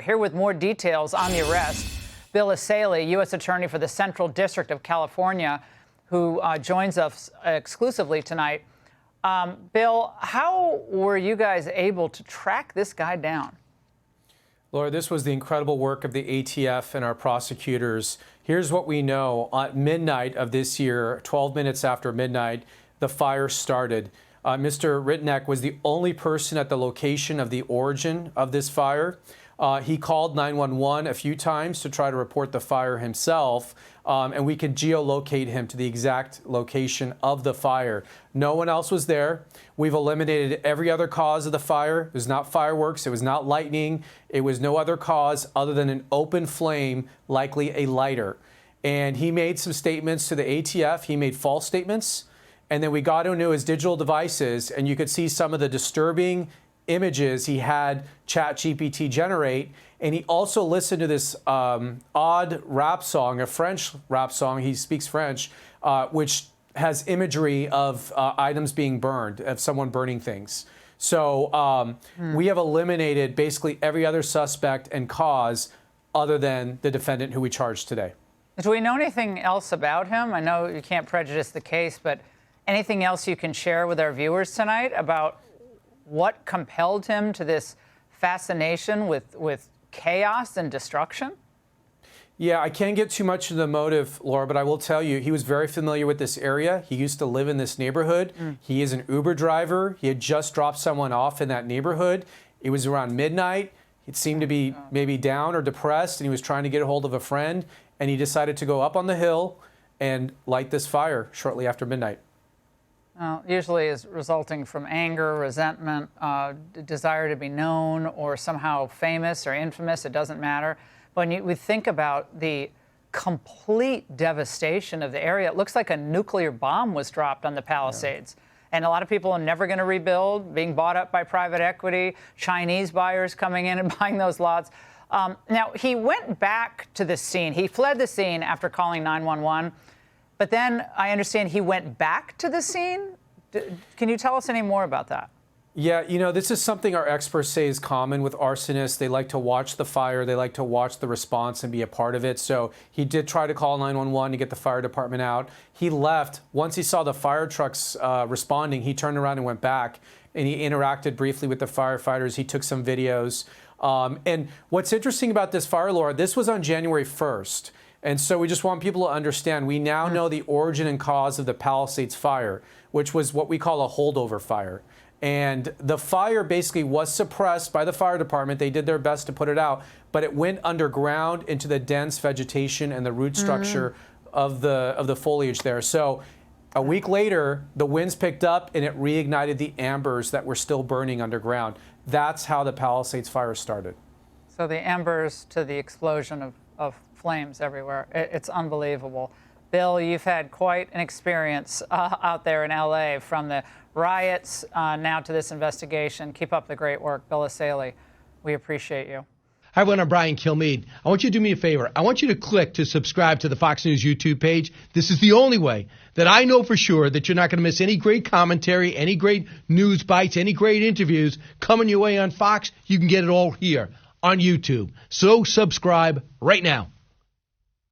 Here with more details on the arrest, Bill Essayli, U.S. Attorney for the Central District of California, who joins us exclusively tonight. Bill, how were you guys able to track this guy down? Laura, this was the incredible work of the ATF and our prosecutors. Here's what we know. At midnight of this year, 12 minutes after midnight, the fire started. Mr. Rittenneck was the only person at the location of the origin of this fire. He called 911 a few times to try to report the fire himself, and we could geolocate him to the exact location of the fire. No one else was there. We've eliminated every other cause of the fire. It was not fireworks. It was not lightning. It was no other cause other than an open flame, likely a lighter. And he made some statements to the ATF. He made false statements. And then we got into his digital devices, and you could see some of the disturbing images he had ChatGPT generate. And he also listened to this odd rap song, a French rap song, he speaks French, which has imagery of items being burned, of someone burning things. So we have eliminated basically every other suspect and cause other than the defendant who we charged today. Do we know anything else about him? I know you can't prejudice the case, but anything else you can share with our viewers tonight about what compelled him to this fascination with chaos and destruction? Yeah, I can't get too much into the motive, Laura, but I will tell you, he was very familiar with this area. He used to live in this neighborhood. He is an Uber driver. He had just dropped someone off in that neighborhood. It was around midnight. He seemed to be maybe down or depressed, and he was trying to get a hold of a friend, and he decided to go up on the hill and light this fire shortly after midnight. Usually is resulting from anger, resentment, desire to be known or somehow famous or infamous. It doesn't matter. But when we think about the complete devastation of the area, it looks like a nuclear bomb was dropped on the Palisades. Yeah. And a lot of people are never going to rebuild, being bought up by private equity, Chinese buyers coming in and buying those lots. Now, he went back to the scene. He fled the scene after calling 911. But then I understand he went back to the scene. Can you tell us any more about that? Yeah, you know, this is something our experts say is common with arsonists. They like to watch the fire. They like to watch the response and be a part of it. So he did try to call 911 to get the fire department out. He left. Once he saw the fire trucks responding, he turned around and went back. And he interacted briefly with the firefighters. He took some videos. And what's interesting about this fire, Laura, this was on January 1st. And so we just want people to understand, we now know the origin and cause of the Palisades fire, which was what we call a holdover fire. And the fire basically was suppressed by the fire department. They did their best to put it out, but it went underground into the dense vegetation and the root structure of the foliage there. So a week later, the winds picked up and it reignited the embers that were still burning underground. That's how the Palisades fire started. So the embers to the explosion of flames everywhere. It's unbelievable. Bill, you've had quite an experience out there in L.A. from the riots now to this investigation. Keep up the great work, Bill Essayli. We appreciate you. Hi, everyone. I'm Brian Kilmeade. I want you to do me a favor. I want you to click to subscribe to the Fox News YouTube page. This is the only way that I know for sure that you're not going to miss any great commentary, any great news bites, any great interviews coming your way on Fox. You can get it all here on YouTube. So subscribe right now.